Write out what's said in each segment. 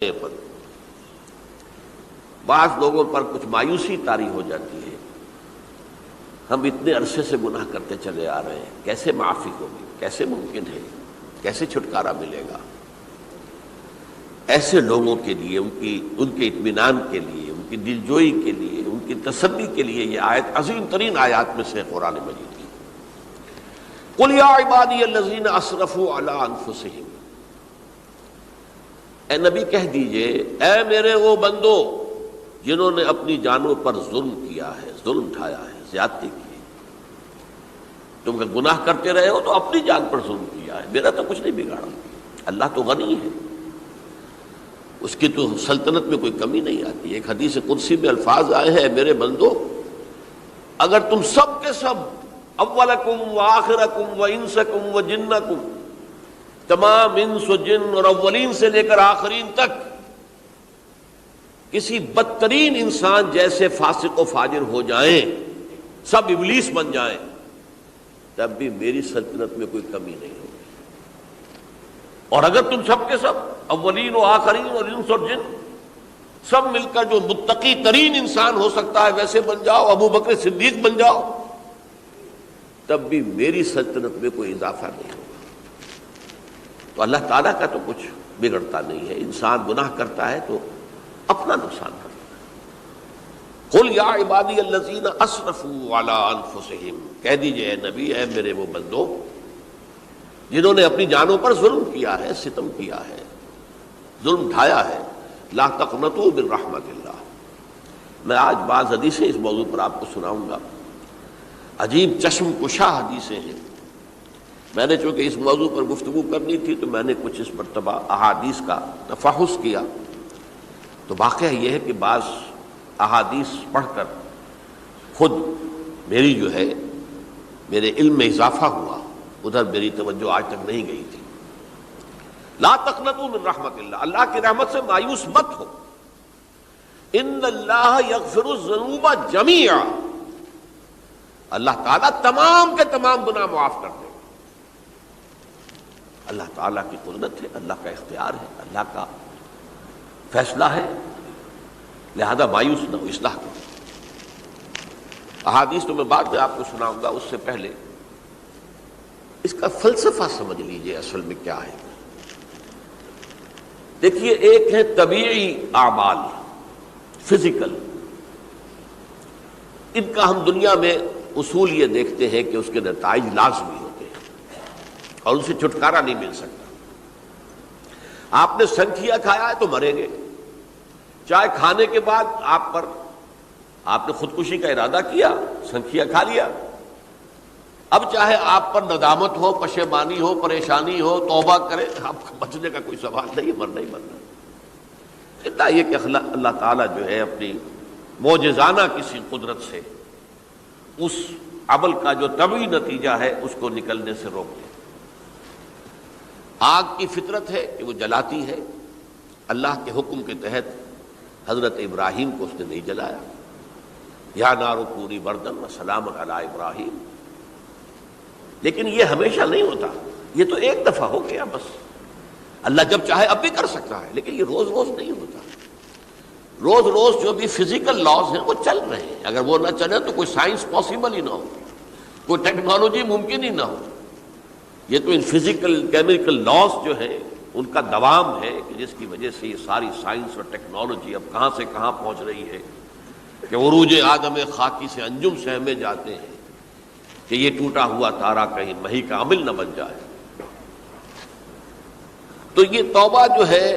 پر بعض لوگوں پر کچھ مایوسی طاری ہو جاتی ہے، ہم اتنے عرصے سے گناہ کرتے چلے آ رہے ہیں، کیسے معافی ہوگی، کیسے ممکن ہے، کیسے چھٹکارا ملے گا؟ ایسے لوگوں کے لیے ان کے اطمینان کے لیے، ان کی دلجوئی کے لیے، ان کی تسلی کے لیے یہ آیت عظیم ترین آیات میں سے قرآن مجید کی۔ قل یا عبادی الذین اسرفوا علی انفسہم، اے نبی کہہ دیجئے، اے میرے وہ بندو جنہوں نے اپنی جانوں پر ظلم کیا ہے، ظلم اٹھایا ہے، زیادتی کی ہے۔ تم کہ گناہ کرتے رہے ہو تو اپنی جان پر ظلم کیا ہے، میرا تو کچھ نہیں بگاڑا۔ اللہ تو غنی ہے، اس کی تو سلطنت میں کوئی کمی نہیں آتی۔ ایک حدیث قدسی میں الفاظ آئے ہیں، میرے بندو اگر تم سب کے سب، اولکم و آخرکم و انسکم و جنکم، تمام انس و جن اور اولین سے لے کر آخرین تک کسی بدترین انسان جیسے فاسق و فاجر ہو جائیں، سب ابلیس بن جائیں، تب بھی میری سلطنت میں کوئی کمی نہیں ہوگی۔ اور اگر تم سب کے سب، اولین و آخرین اور انس اور جن، سب مل کر جو متقی ترین انسان ہو سکتا ہے ویسے بن جاؤ، ابو بکر صدیق بن جاؤ، تب بھی میری سلطنت میں کوئی اضافہ نہیں ہوگا۔ تو اللہ تعالیٰ کا تو کچھ بگڑتا نہیں ہے، انسان گناہ کرتا ہے تو اپنا نقصان کرتا ہے۔ قل یا عبادی الذین اسرفوا علی انفسہم، کہہ دیجئے اے نبی، اے میرے وہ بندو جنہوں نے اپنی جانوں پر ظلم کیا ہے، ستم کیا ہے، ظلم اٹھایا ہے، لا تقنطوا من رحمت اللہ۔ میں آج بعض حدیثیں اس موضوع پر آپ کو سناؤں گا، عجیب چشم کشا حدیثیں ہیں۔ میں نے چونکہ اس موضوع پر گفتگو کرنی تھی تو میں نے کچھ اس مرتبہ احادیث کا تفحص کیا، تو واقعہ یہ ہے کہ بعض احادیث پڑھ کر خود میری جو ہے میرے علم میں اضافہ ہوا، ادھر میری توجہ آج تک نہیں گئی تھی۔ لا تقنطوا من رحمت اللہ، اللہ کی رحمت سے مایوس مت ہو۔ ان اللہ یغفر الذنوب جميعا، اللہ تعالیٰ تمام کے تمام گناہ معاف کر دے۔ اللہ تعالیٰ کی قدرت ہے، اللہ کا اختیار ہے، اللہ کا فیصلہ ہے، لہذا مایوس نہ ہو، اصلاح کرو۔ احادیث تو میں بعد میں آپ کو سناؤں گا، اس سے پہلے اس کا فلسفہ سمجھ لیجئے اصل میں کیا ہے۔ دیکھیے، ایک ہے طبیعی اعمال، فزیکل، ان کا ہم دنیا میں اصول یہ دیکھتے ہیں کہ اس کے نتائج لازمی ہوتے ہیں اور ان سے چھٹکارا نہیں مل سکتا۔ آپ نے سنکھیا کھایا ہے تو مریں گے، چائے کھانے کے بعد آپ نے خودکشی کا ارادہ کیا، سنکھیا کھا لیا، اب چاہے آپ پر ندامت ہو، پشیمانی ہو، پریشانی ہو، توبہ کرے، آپ کو بچنے کا کوئی سوال نہیں، مرنا ہی مرنا۔ اتنا یہ کہ اللہ تعالیٰ جو ہے اپنی معجزانہ کسی قدرت سے اس عمل کا جو طبعی نتیجہ ہے اس کو نکلنے سے روک دے۔ آگ کی فطرت ہے کہ وہ جلاتی ہے، اللہ کے حکم کے تحت حضرت ابراہیم کو اس نے نہیں جلایا، یا نار کونی بردن وسلام علی ابراہیم۔ لیکن یہ ہمیشہ نہیں ہوتا، یہ تو ایک دفعہ ہو گیا بس۔ اللہ جب چاہے اب بھی کر سکتا ہے، لیکن یہ روز روز نہیں ہوتا۔ روز روز جو بھی فزیکل لاز ہیں وہ چل رہے ہیں، اگر وہ نہ چلے تو کوئی سائنس پاسبل ہی نہ ہو، کوئی ٹیکنالوجی ممکن ہی نہ ہو۔ یہ تو ان فزیکل کیمیکل لاز جو ہیں ان کا دوام ہے کہ جس کی وجہ سے یہ ساری سائنس اور ٹیکنالوجی اب کہاں سے کہاں پہنچ رہی ہے کہ عروج آدم خاکی سے انجم سہمے جاتے ہیں کہ یہ ٹوٹا ہوا تارا کہیں مہی کا عمل نہ بن جائے۔ تو یہ توبہ جو ہے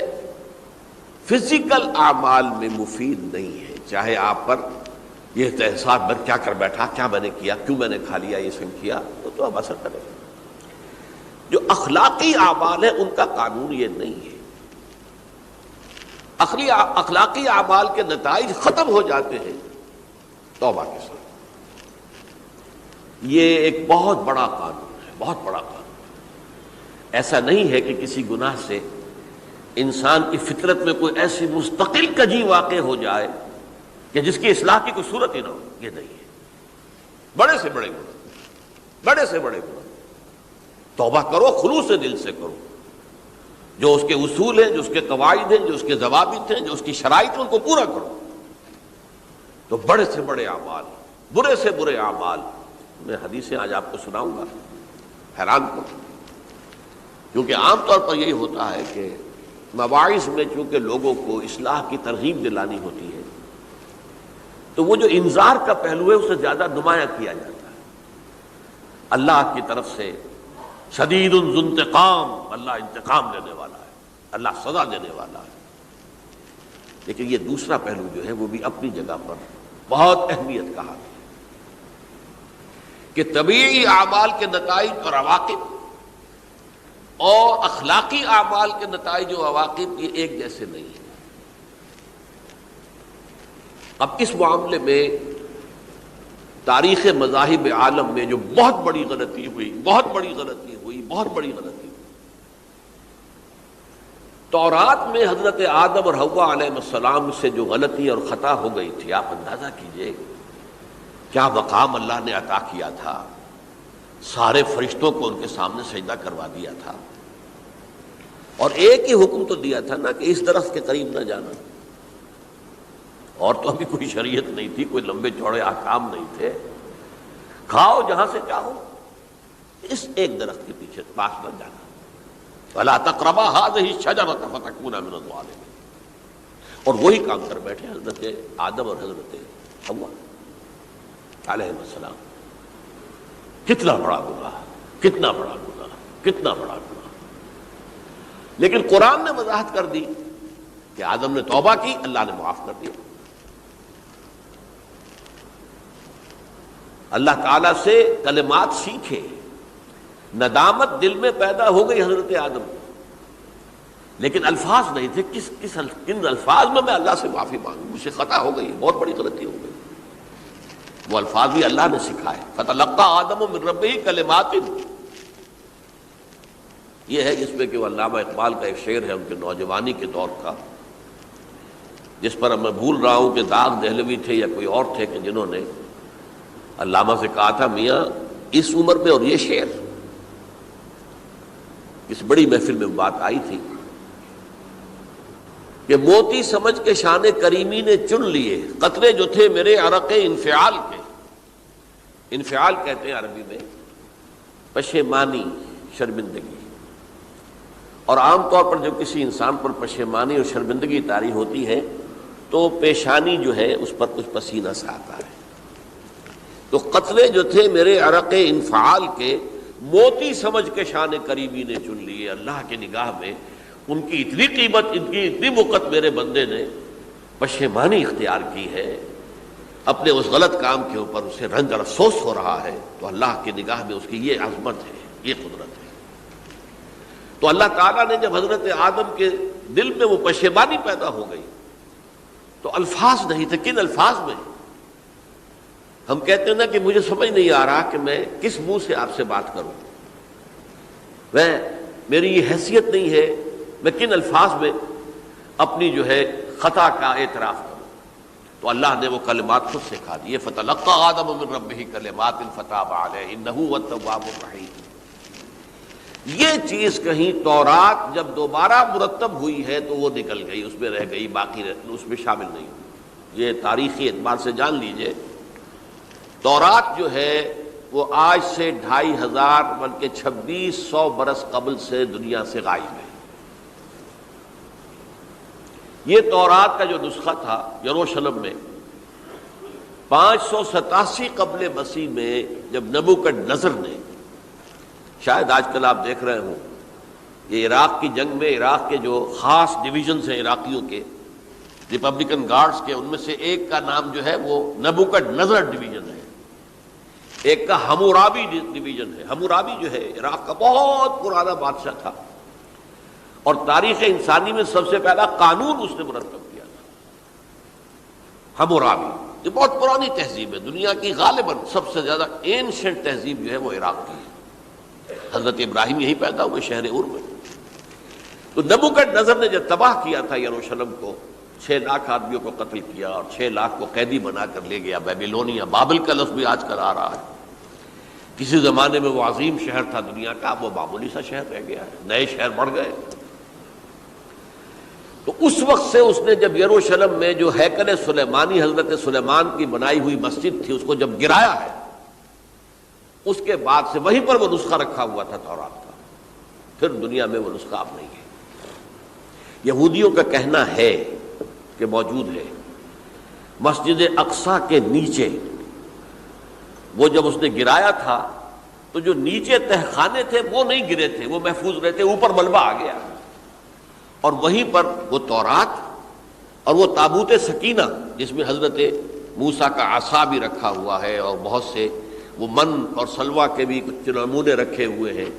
فزیکل اعمال میں مفید نہیں ہے، چاہے آپ پر یہ احساس میں کیا کر بیٹھا، کیا میں نے کیا، کیوں میں نے کھا لیا یہ سنکھیا، تو اب اثر کرے گا۔ جو اخلاقی اعمال ہیں ان کا قانون یہ نہیں ہے۔ اخلاقی اعمال کے نتائج ختم ہو جاتے ہیں توبہ کے ساتھ۔ یہ ایک بہت بڑا قانون ہے، بہت بڑا قانون۔ ایسا نہیں ہے کہ کسی گناہ سے انسان کی فطرت میں کوئی ایسی مستقل کجی واقع ہو جائے کہ جس کی اصلاح کی کوئی صورت ہی نہ ہو، یہ نہیں ہے۔ بڑے سے بڑے گناہ، بڑے سے بڑے گناہ توبہ کرو، خلوص دل سے کرو، جو اس کے اصول ہیں، جو اس کے قواعد ہیں، جو اس کے ضوابط ہیں، جو اس کی شرائط ہیں، ان کو پورا کرو۔ تو بڑے سے بڑے اعمال، برے سے برے اعمال، میں حدیثیں آج آپ کو سناؤں گا، حیران کو، کیونکہ عام طور پر یہی ہوتا ہے کہ مواعظ میں چونکہ لوگوں کو اصلاح کی ترغیب دلانی ہوتی ہے، تو وہ جو انذار کا پہلو ہے اسے زیادہ نمایاں کیا جاتا ہے۔ اللہ کی طرف سے شدید ذو انتقام، اللہ انتقام لینے والا ہے، اللہ سزا دینے والا ہے۔ لیکن یہ دوسرا پہلو جو ہے وہ بھی اپنی جگہ پر بہت اہمیت کا حامل ہے کہ طبیعی اعمال کے نتائج اور عواقب اور اخلاقی اعمال کے نتائج و عواقب یہ ایک جیسے نہیں ہیں۔ اب اس معاملے میں تاریخ مذاہب عالم میں جو بہت بڑی غلطی ہوئی، بہت بڑی غلطی ہوئی، تورات میں حضرت آدم اور حوا علیہ السلام سے جو غلطی اور خطا ہو گئی تھی، آپ اندازہ کیجئے کیا مقام اللہ نے عطا کیا تھا، سارے فرشتوں کو ان کے سامنے سجدہ کروا دیا تھا، اور ایک ہی حکم تو دیا تھا نا کہ اس درخت کے قریب نہ جانا، اور تو ابھی کوئی شریعت نہیں تھی، کوئی لمبے چوڑے احکام نہیں تھے، کھاؤ جہاں سے چاہو، اس ایک درخت کے پیچھے پاس نہ جانا، وَلَا تَقْرَبَا هَٰذِهِ الشَّجَرَةَ فَتَكُونَا مِنَ الظَّالِمِينَ۔ اور وہی کام کر بیٹھے حضرت آدم اور حضرت حوا علیہ السلام۔ کتنا بڑا گناہ، کتنا بڑا گناہ، کتنا بڑا گناہ۔ لیکن قرآن نے وضاحت کر دی کہ آدم نے توبہ کی، اللہ نے معاف کر دیا۔ اللہ تعالیٰ سے کلمات سیکھے، ندامت دل میں پیدا ہو گئی حضرت آدم کو، لیکن الفاظ نہیں تھے، کن الفاظ میں اللہ سے معافی مانگوں، مجھ سے خطا ہو گئی، بہت بڑی غلطی ہو گئی۔ وہ الفاظ بھی اللہ نے سکھائے، فَتَلَقَّىٰ آدَمُ مِن رَبِّهِ كَلِمَاتٍ۔ یہ ہے جس میں کہ وہ علامہ اقبال کا ایک شعر ہے ان کے نوجوانی کے دور کا، جس پر میں بھول رہا ہوں کہ داغ دہلوی تھے یا کوئی اور تھے کہ جنہوں نے علامہ سے کہا تھا میاں اس عمر میں اور یہ شعر، اس بڑی محفل میں بات آئی تھی کہ موتی سمجھ کے شان کریمی نے چن لیے قطرے جو تھے میرے عرق انفعال کے۔ انفعال کہتے ہیں عربی میں پشیمانی، شرمندگی، اور عام طور پر جب کسی انسان پر پشیمانی اور شرمندگی طاری ہوتی ہے تو پیشانی جو ہے اس پر کچھ پسینہ سا آتا ہے۔ تو قطرے جو تھے میرے عرق انفعال کے، موتی سمجھ کے شان کریمی نے چن لیے۔ اللہ کی نگاہ میں ان کی اتنی قیمت، ان کی اتنی وقت میرے بندے نے پشیمانی اختیار کی ہے، اپنے اس غلط کام کے اوپر اسے رنج اور افسوس ہو رہا ہے، تو اللہ کی نگاہ میں اس کی یہ عظمت ہے، یہ قدرت ہے۔ تو اللہ تعالیٰ نے جب حضرت آدم کے دل میں وہ پشیمانی پیدا ہو گئی تو الفاظ نہیں تھے، کن الفاظ میں؟ ہم کہتے ہیں نا کہ مجھے سمجھ نہیں آ رہا کہ میں کس منہ سے آپ سے بات کروں، میری یہ حیثیت نہیں ہے، میں کن الفاظ میں اپنی جو ہے خطا کا اعتراف کروں۔ تو اللہ نے وہ کلمات خود سکھا دیے، فَتَلَقَّىٰ آدَمُ مِن رَبِّهِ كَلِمَاتٍ فَتَابَ عَلَيْهِ إِنَّهُ هُوَ التَّوَّابُ الرَّحِيمُ۔ یہ چیز کہیں تورات جب دوبارہ مرتب ہوئی ہے تو وہ نکل گئی، اس میں رہ گئی، باقی اس میں شامل نہیں ہوئی۔ یہ تاریخی اعتبار سے جان لیجئے، تورات جو ہے وہ آج سے 2500 بلکہ 2600 برس قبل سے دنیا سے غائب ہے۔ یہ تورات کا جو نسخہ تھا یروشلم میں 587 قبل مسیح میں، جب نبوکدنضر نے، شاید آج کل آپ دیکھ رہے ہوں، یہ عراق کی جنگ میں عراق کے جو خاص ڈویژنز ہیں عراقیوں کے، ریپبلکن گارڈز کے، ان میں سے ایک کا نام جو ہے وہ نبوکدنضر ڈویژن ہے، ایک کا حمورابی ڈویژن ہے۔ حمورابی جو ہے عراق کا بہت پرانا بادشاہ تھا، اور تاریخ انسانی میں سب سے پہلا قانون اس نے مرتب کیا تھا، حمورابی۔ یہ بہت پرانی تہذیب ہے، دنیا کی غالباً سب سے زیادہ اینشنٹ تہذیب جو ہے وہ عراق کی ہے۔ حضرت ابراہیم یہی پیدا ہوئے شہر عور میں۔ تو نبوکدنضر نے جب تباہ کیا تھا یروشلم کو، 6 لاکھ آدمیوں کو قتل کیا اور 6 لاکھ کو قیدی بنا کر لے گیا بیبیلونیا، بابل کا لفظ بھی آج کل آ رہا ہے۔ کسی زمانے میں وہ عظیم شہر تھا دنیا کا، اب وہ معمولی سا شہر رہ گیا ہے، نئے شہر بڑھ گئے۔ تو اس وقت سے اس نے جب یروشلم میں جو ہیکل سلیمانی حضرت سلیمان کی بنائی ہوئی مسجد تھی اس کو جب گرایا ہے، اس کے بعد سے وہیں پر وہ نسخہ رکھا ہوا تھا تورات کا، پھر دنیا میں وہ نسخہ اب نہیں ہے۔ یہودیوں کا کہنا ہے کہ موجود ہے، مسجد اقصی کے نیچے وہ جب اس نے گرایا تھا تو جو نیچے تہخانے تھے وہ نہیں گرے تھے، وہ محفوظ رہے تھے، اوپر ملبہ آ گیا، اور وہیں پر وہ تورات اور وہ تابوت سکینہ جس میں حضرت موسیٰ کا عصا بھی رکھا ہوا ہے اور بہت سے وہ من اور سلوہ کے بھی کچھ نمونے رکھے ہوئے ہیں،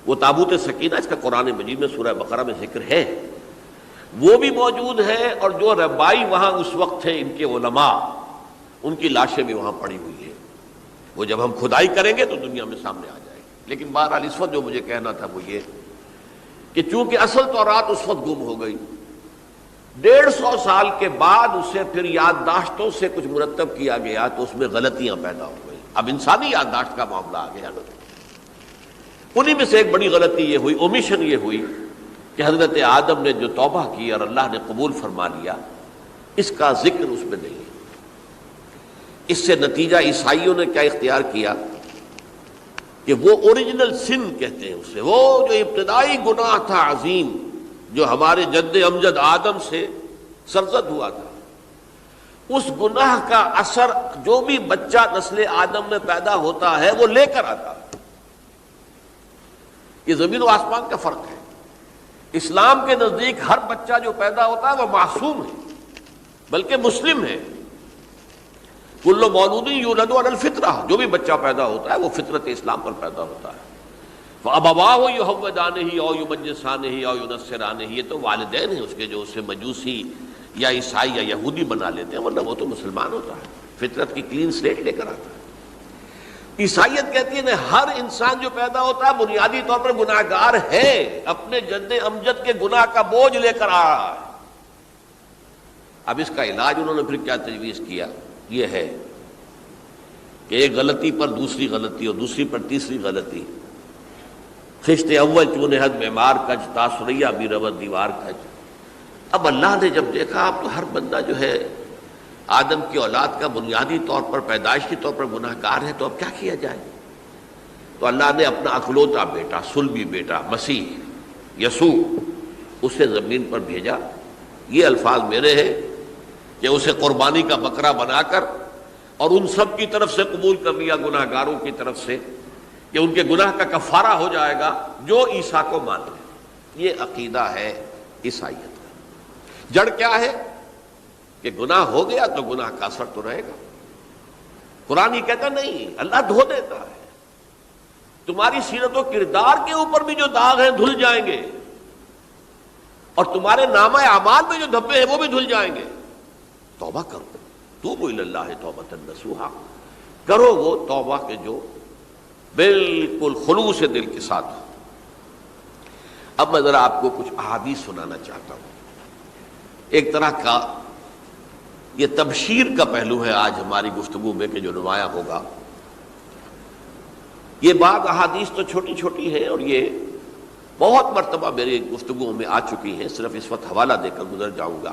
وہ تابوت سکینہ اس کا قرآن مجید میں سورہ بقرہ میں ذکر ہے، وہ بھی موجود ہے، اور جو ربائی وہاں اس وقت تھے ان کے علماء، ان کی لاشیں بھی وہاں پڑی ہوئی ہیں، وہ جب ہم کھدائی کریں گے تو دنیا میں سامنے آ جائے گی۔ لیکن بہرحال اس وقت جو مجھے کہنا تھا وہ یہ کہ چونکہ اصل تورات اس وقت گم ہو گئی، 150 سال کے بعد اسے پھر یادداشتوں سے کچھ مرتب کیا گیا تو اس میں غلطیاں پیدا ہو گئی، اب انسانی یادداشت کا معاملہ آ گیا نا۔ انہی میں سے ایک بڑی غلطی یہ ہوئی، اومیشن یہ ہوئی کہ حضرت آدم نے جو توبہ کی اور اللہ نے قبول فرما لیا، اس کا ذکر اس میں نہیں ہے۔ اس سے نتیجہ عیسائیوں نے کیا اختیار کیا کہ وہ اوریجنل سن کہتے ہیں اسے، وہ جو ابتدائی گناہ تھا عظیم جو ہمارے جد امجد آدم سے سرزد ہوا تھا، اس گناہ کا اثر جو بھی بچہ نسل آدم میں پیدا ہوتا ہے وہ لے کر آتا ہے۔ یہ زمین و آسمان کا فرق ہے۔ اسلام کے نزدیک ہر بچہ جو پیدا ہوتا ہے وہ معصوم ہے، بلکہ مسلم ہے۔ کل مولود یولد علی الفطرہ، جو بھی بچہ پیدا ہوتا ہے وہ فطرت اسلام پر پیدا ہوتا ہے۔ فَأَبَوَاهُ يُهَوِّدَانِهِ أَوْ يُمَجِّسَانِهِ أَوْ يُنَصِّرَانِهِ، یہ تو والدین ہیں اس کے جو اسے مجوسی یا عیسائی یا یہودی بنا لیتے ہیں، ورنہ وہ تو مسلمان ہوتا ہے، فطرت کی کلین سلیٹ لے کر آتا ہے۔ عیسائیت کہتی ہے ہر انسان جو پیدا ہوتا ہے بنیادی طور پر گناہگار ہے، اپنے جد امجد کے گناہ کا بوجھ لے کر آ رہا ہے۔ اب اس کا علاج انہوں نے پھر کیا تجویز کیا، یہ ہے کہ ایک غلطی پر دوسری غلطی اور دوسری پر تیسری غلطی، خشت اول چون حد معمار کج تاثریہ بھی رود دیوار کج۔ اب اللہ نے جب دیکھا اب تو ہر بندہ جو ہے آدم کی اولاد کا بنیادی طور پر پیدائشی طور پر گناہ گار ہے، تو اب کیا کیا جائے؟ تو اللہ نے اپنا اکلوتا بیٹا، صلبی بیٹا مسیح یسوع اسے زمین پر بھیجا۔ یہ الفاظ میرے ہیں کہ اسے قربانی کا بکرا بنا کر اور ان سب کی طرف سے قبول کر لیا، گناہ گاروں کی طرف سے، کہ ان کے گناہ کا کفارہ ہو جائے گا جو عیسیٰ کو مانے۔ یہ عقیدہ ہے عیسائیت کا۔ جڑ کیا ہے کہ گناہ ہو گیا تو گناہ کا اثر تو رہے گا۔ قرآن یہ کہتا نہیں، اللہ دھو دیتا ہے، تمہاری سیرت و کردار کے اوپر بھی جو داغ ہیں دھل جائیں گے، اور تمہارے نامہ اعمال میں جو دھبے ہیں وہ بھی دھل جائیں گے۔ توبہ کرو، توبوا الی اللہ توبۃ نصوحا، کرو وہ توبہ کے جو بالکل خلوص دل کے ساتھ ہو۔ اب میں ذرا آپ کو کچھ احادیث سنانا چاہتا ہوں۔ ایک طرح کا یہ تبشیر کا پہلو ہے آج ہماری گفتگو میں کہ جو نمایاں ہوگا۔ یہ بعض احادیث تو چھوٹی چھوٹی ہیں اور یہ بہت مرتبہ میری گفتگو میں آ چکی ہیں، صرف اس وقت حوالہ دے کر گزر جاؤں گا۔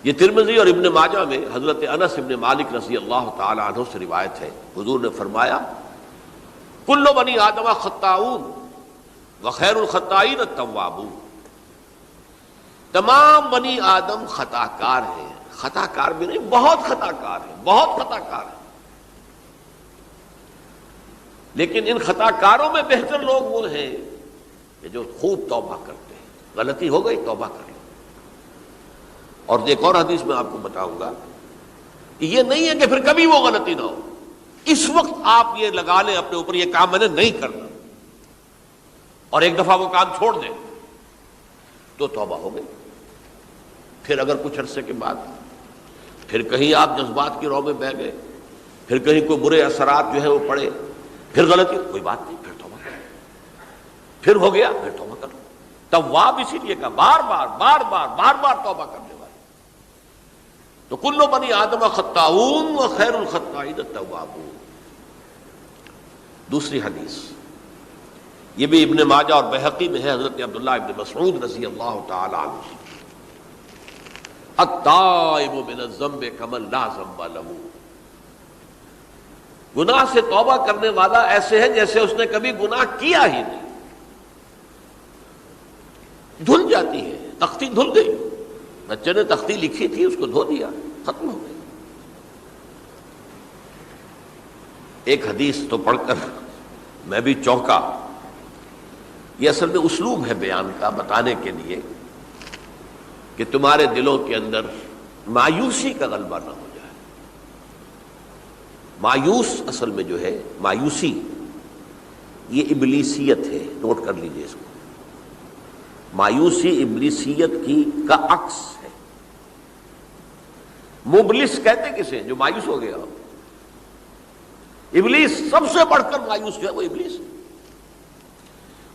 یہ ترمذی اور ابن ماجہ میں حضرت انس ابن مالک رضی اللہ تعالی عنہ سے روایت ہے، حضور نے فرمایا کل بنی آدم خطاؤون وخیر الخطائین التوابون، تمام بنی آدم خطا کار ہیں، خطا کار بھی نہیں، بہت خطا کار ہیں، بہت خطا کار ہیں، لیکن ان خطا کاروں میں بہتر لوگ وہ ہیں کہ جو خوب توبہ کرتے ہیں۔ غلطی ہو گئی توبہ کر لو۔ اور ایک اور حدیث میں آپ کو بتاؤں گا کہ یہ نہیں ہے کہ پھر کبھی وہ غلطی نہ ہو، اس وقت آپ یہ لگا لیں اپنے اوپر یہ کام میں نے نہیں کرنا، اور ایک دفعہ وہ کام چھوڑ دیں تو توبہ ہو گئی۔ پھر اگر کچھ عرصے کے بعد پھر کہیں آپ جذبات کی رو میں بہہ گئے، پھر کہیں کوئی برے اثرات جو ہے وہ پڑے، پھر غلطی، کوئی بات نہیں، پھر توبہ کرو، پھر ہو گیا پھر توبہ کرو۔ تواب اسی لیے کہا بار بار بار بار بار بار توبہ کرنے والے۔ تو کل بنی آدم خطاؤون وخیر الخطائین التوابون۔ دوسری حدیث یہ بھی ابن ماجہ اور بہقی میں ہے حضرت عبداللہ ابن مسعود رضی اللہ تعالی عنہ، التائب من الذنب کمن لا ذنب لہ، گناہ سے توبہ کرنے والا ایسے ہے جیسے اس نے کبھی گناہ کیا ہی نہیں۔ دھل جاتی ہے، تختی دھل گئی، بچے نے تختی لکھی تھی اس کو دھو دیا، ختم ہو گئی۔ ایک حدیث تو پڑھ کر میں بھی چونکا، یہ اصل میں اسلوب ہے بیان کا، بتانے کے لیے کہ تمہارے دلوں کے اندر مایوسی کا غلبہ نہ ہو جائے۔ مایوس اصل میں جو ہے مایوسی، یہ ابلیسیت ہے، نوٹ کر لیجئے اس کو۔ مایوسی ابلیسیت کا عکس ہے۔ مبلس کہتے کسے؟ جو مایوس ہو گیا۔ ابلیس سب سے بڑھ کر مایوس جو ہے وہ ابلیس ہے،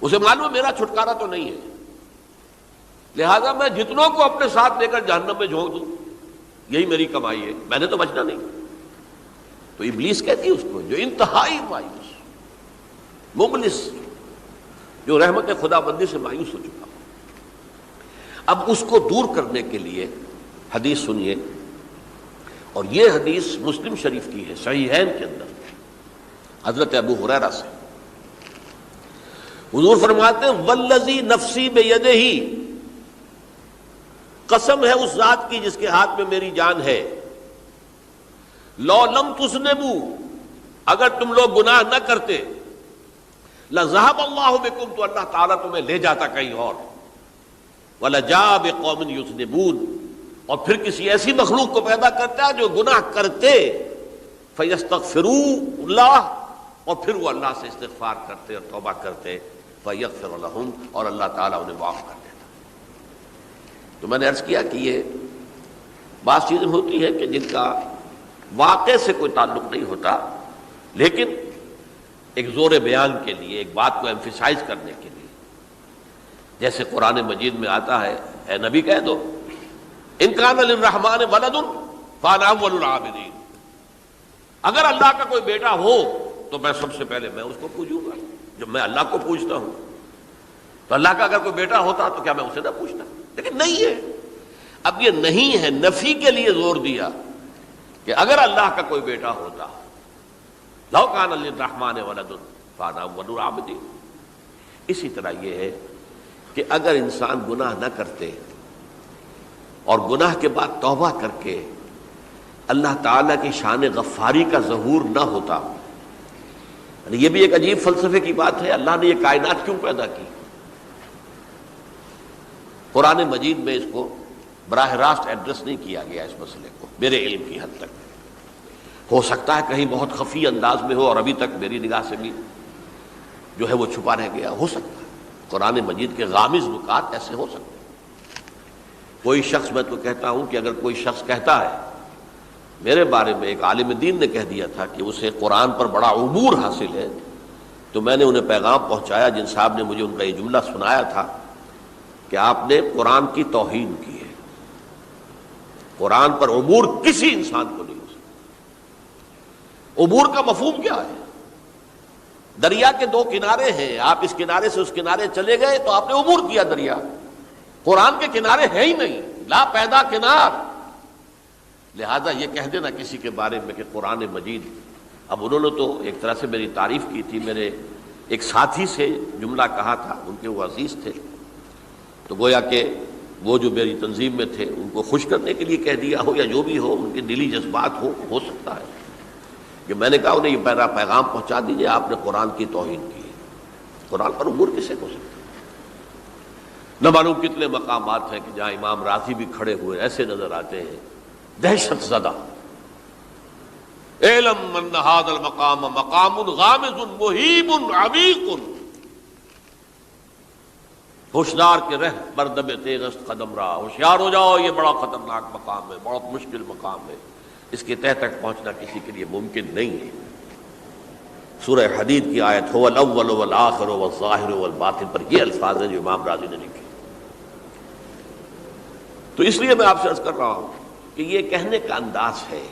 اسے معلوم ہے میرا چھٹکارا تو نہیں ہے، لہذا میں جتنوں کو اپنے ساتھ لے کر جہنم میں جھونک دوں، یہی میری کمائی ہے، میں نے تو بچنا نہیں۔ تو ابلیس کہتی ہے اس کو جو انتہائی مایوس، مبلس، جو رحمت خدا بندی سے مایوس ہو چکا۔ اب اس کو دور کرنے کے لیے حدیث سنیے، اور یہ حدیث مسلم شریف کی ہے، صحیحین کے اندر، حضرت ابو ہریرہ سے۔ حضور فرماتے ہیں والذی نفسی بیدہ، قسم ہے اس ذات کی جس کے ہاتھ میں میری جان ہے، لو لم تذنبوا، اگر تم لوگ گناہ نہ کرتے، لذهب اللہ بکم، تو اللہ تعالیٰ تمہیں لے جاتا کہیں اور، ولجاء بقوم یذنبون، اور پھر کسی ایسی مخلوق کو پیدا کرتا جو گناہ کرتے، فیستغفروا اللہ، اور پھر وہ اللہ سے استغفار کرتے اور توبہ کرتے، فیغفر لہم، اور اللہ تعالیٰ انہیں معاف کر دیتا۔ تو میں نے عرض کیا کہ یہ بعض چیزیں ہوتی ہیں کہ جن کا واقع سے کوئی تعلق نہیں ہوتا، لیکن ایک زور بیان کے لیے، ایک بات کو ایمفیسائز کرنے کے لیے، جیسے قرآن مجید میں آتا ہے، اے نبی کہہ دو ان کان للرحمن ولد فانا اول العابدین، اگر اللہ کا کوئی بیٹا ہو تو میں سب سے پہلے میں اس کو پوجوں گا، جب میں اللہ کو پوجتا ہوں تو اللہ کا اگر کوئی بیٹا ہوتا تو کیا میں اسے نہ پوچھتا؟ لیکن نہیں ہے۔ اب یہ نہیں ہے، نفی کے لیے زور دیا کہ اگر اللہ کا کوئی بیٹا ہوتا، لو کان للرحمن ولد فانا اول العابدین۔ اسی طرح یہ ہے کہ اگر انسان گناہ نہ کرتے اور گناہ کے بعد توبہ کر کے اللہ تعالیٰ کی شان غفاری کا ظہور نہ ہوتا، یہ بھی ایک عجیب فلسفے کی بات ہے، اللہ نے یہ کائنات کیوں پیدا کی؟ قرآن مجید میں اس کو براہ راست ایڈریس نہیں کیا گیا، اس مسئلے کو میرے علم کی حد تک، ہو سکتا ہے کہیں بہت خفی انداز میں ہو اور ابھی تک میری نگاہ سے بھی جو ہے وہ چھپا رہ گیا، ہو سکتا ہے قرآن مجید کے غامض نکات ایسے ہو سکتے ہیں۔ کوئی شخص، میں تو کہتا ہوں کہ اگر کوئی شخص کہتا ہے، میرے بارے میں ایک عالم دین نے کہہ دیا تھا کہ اسے قرآن پر بڑا عبور حاصل ہے، تو میں نے انہیں پیغام پہنچایا، جن صاحب نے مجھے ان کا یہ جملہ سنایا تھا کہ آپ نے قرآن کی توہین کی ہے، قرآن پر عبور کسی انسان کو نہیں ہو سکتا۔ عبور کا مفہوم کیا ہے؟ دریا کے دو کنارے ہیں، آپ اس کنارے سے اس کنارے چلے گئے تو آپ نے عبور کیا دریا۔ قرآن کے کنارے ہیں ہی نہیں، لا پیدا کنار۔ لہذا یہ کہہ دینا کسی کے بارے میں کہ قرآن مجید، اب انہوں نے تو ایک طرح سے میری تعریف کی تھی، میرے ایک ساتھی سے جملہ کہا تھا، ان کے وہ عزیز تھے، تو گویا کہ وہ جو میری تنظیم میں تھے ان کو خوش کرنے کے لیے کہہ دیا ہو، یا جو بھی ہو، ان کے دلی جذبات ہو سکتا ہے کہ میں نے کہا انہیں یہ میرا پیغام پہنچا دیجیے، آپ نے قرآن کی توہین کی ہے۔ قرآن پر عبور کسے ہو سکتا ہے؟ نہ معلوم کتنے مقامات ہیں کہ جہاں امام راضی بھی کھڑے ہوئے ایسے نظر آتے ہیں، دہشت زدہ، اعلم ان ھذا المقام مقام غامض مہیب عمیق، ہوشیار کے رہ بردب تیغست قدم رہا، ہوشیار ہو جاؤ، یہ بڑا خطرناک مقام ہے، بہت مشکل مقام ہے، اس کے تہ تک پہنچنا کسی کے لیے ممکن نہیں ہے۔ سورہ حدید کی آیت هو الاول والآخر والظاہر والباطن پر یہ الفاظ ہیں جو امام راضی نے لکھے۔ تو اس لیے میں آپ سے عرض کر رہا ہوں کہ یہ کہنے کا انداز ہے،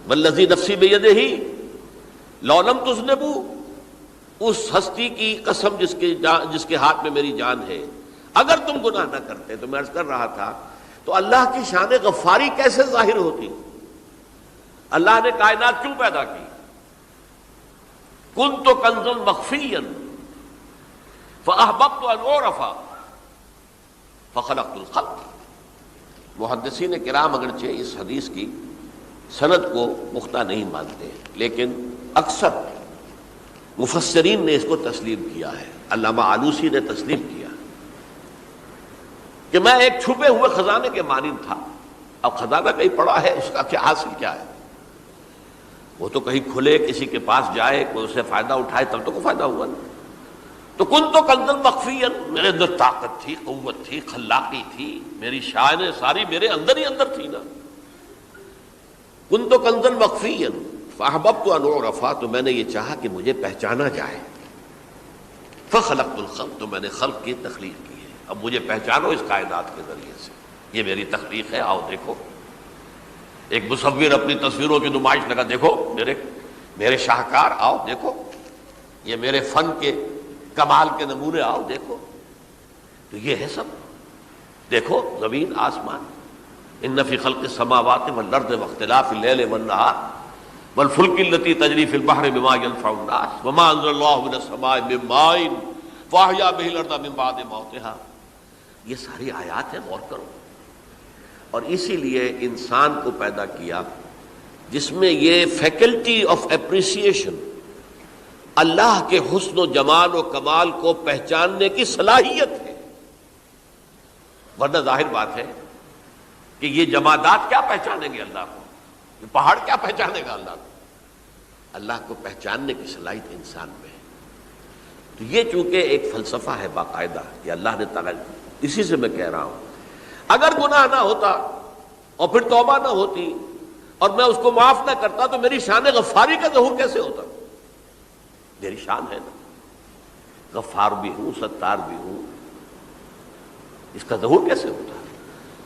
والذی نفسی بیدہ لو لم تذنبوا، اس ہستی کی قسم جس کے ہاتھ میں میری جان ہے، اگر تم گناہ نہ کرتے، تو میں عرض کر رہا تھا تو اللہ کی شان غفاری کیسے ظاہر ہوتی؟ اللہ نے کائنات کیوں پیدا کی؟ کنت کنز مخفیا فاحببت ان اعرف فخلقت الخلق۔ محدثین کرام اگرچہ اس حدیث کی سند کو پختہ نہیں مانتے، لیکن اکثر مفسرین نے اس کو تسلیم کیا ہے۔ علامہ آلوسی نے تسلیم کیا کہ میں ایک چھپے ہوئے خزانے کے مانند تھا۔ اب خزانہ کہیں پڑا ہے، اس کا کیا حاصل کیا ہے؟ وہ تو کہیں کھلے، کسی کے پاس جائے، کوئی اسے فائدہ اٹھائے، تب تو کوئی فائدہ ہوا نا۔ تو کن تو کنزل مخفیا، میرے اندر طاقت تھی، قوت تھی، خلاقی تھی، میری شانیں ساری میرے اندر ہی اندر تھی نا۔ کن تو کنزل مخفیا فاحببت ان اعرف، تو میں نے یہ چاہا کہ مجھے پہچانا جائے۔ فخلقت الخلق، تو میں نے خلق کی تخلیق کی ہے، اب مجھے پہچانو اس کائنات کے ذریعے سے، یہ میری تخلیق ہے، آؤ دیکھو۔ ایک مصور اپنی تصویروں کی نمائش لگا، دیکھو میرے شاہکار، آؤ دیکھو، یہ میرے فن کے کمال کے نمونے، آؤ دیکھو۔ تو یہ ہے سب، دیکھو زمین آسمان، ان فی خلق السماوات والارض واختلاف اللیل والنہار والفلک التی تجری فی البحر بما ینفع الناس وما انزل اللہ من السماء من ماء فاحیا بہ الارض من بعد موتها۔ یہ ساری آیات ہیں، غور کرو۔ اور اسی لیے انسان کو پیدا کیا جس میں یہ فیکلٹی آف اپریسیشن، اللہ کے حسن و جمال و کمال کو پہچاننے کی صلاحیت ہے۔ ورنہ ظاہر بات ہے کہ یہ جمادات کیا پہچانیں گے اللہ کو، یہ پہاڑ کیا پہچانے گا اللہ کو؟ اللہ کو پہچاننے کی صلاحیت انسان میں ہے۔ تو یہ چونکہ ایک فلسفہ ہے باقاعدہ کہ اللہ نے تعالیٰ، اسی سے میں کہہ رہا ہوں اگر گناہ نہ ہوتا اور پھر توبہ نہ ہوتی اور میں اس کو معاف نہ کرتا تو میری شان غفاری کا ظہور کیسے ہوتا؟ میری شان ہے نا، غفار بھی ہوں، ستار بھی ہوں، اس کا ظہور کیسے ہوتا؟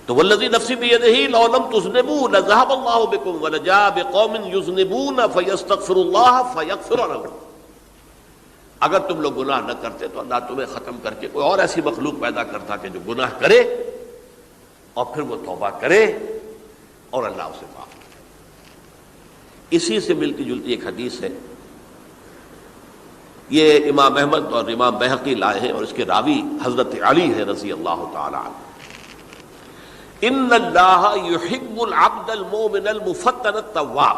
تو والذی نفسی بیدہ لو لم تذنبوا لذهب اللہ بکم ولجاء بقوم یذنبون فیستغفر اللہ فیغفر لهم۔ اگر تم لوگ گناہ نہ کرتے تو اللہ تمہیں ختم کر کے کوئی اور ایسی مخلوق پیدا کرتا کہ جو گناہ کرے اور پھر وہ توبہ کرے اور اللہ اسے معاف کرے۔ اسی سے ملتی جلتی ایک حدیث ہے، یہ امام احمد اور امام بہقی لائے ہیں اور اس کے راوی حضرت علی ہے رضی اللہ تعالی عنہ۔ ان اللہ یحب العبد المؤمن المفتن التواب،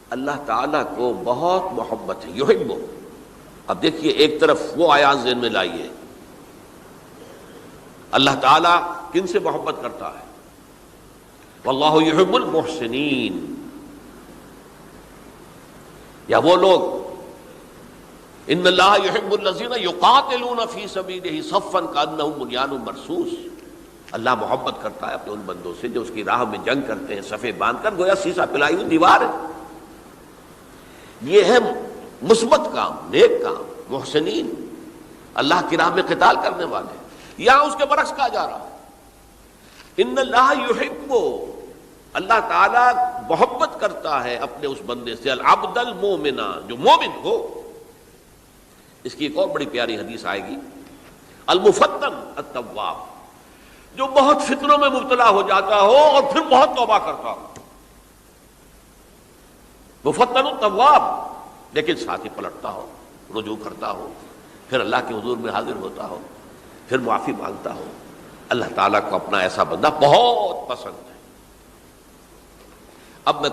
اللہ تعالیٰ کو بہت محبت ہے، یحب۔ اب دیکھیے ایک طرف وہ آیات ذہن میں لائیے، اللہ تعالیٰ کن سے محبت کرتا ہے؟ واللہ یحب المحسنین، یا وہ لوگ ان اللہ یحب الذین یقاتلون فی سبیلہ صفا کانہم بنیان مرصوص، اللہ محبت کرتا ہے اپنے ان بندوں سے جو اس کی راہ میں جنگ کرتے ہیں صفے باندھ کر، گویا سیسا پلائی ہوئی دیوار ہے۔ یہ ہے مثبت کام، نیک کام، محسنین، اللہ کی راہ میں قتال کرنے والے۔ یہاں اس کے برعکس کہا جا رہا ہے ان اللہ یحب، اللہ تعالیٰ محبت کرتا ہے اپنے اس بندے سے، العبد المومن، جو مومن ہو۔ اس کی ایک اور بڑی پیاری حدیث آئے گی، المفتن التواب، جو بہت فتنوں میں مبتلا ہو جاتا ہو اور پھر بہت توبہ کرتا ہو، مفتن التواب، لیکن ساتھ ہی پلٹتا ہو، رجوع کرتا ہو، پھر اللہ کے حضور میں حاضر ہوتا ہو، پھر معافی مانگتا ہو۔ اللہ تعالیٰ کو اپنا ایسا بندہ بہت پسند ہے۔ اب میں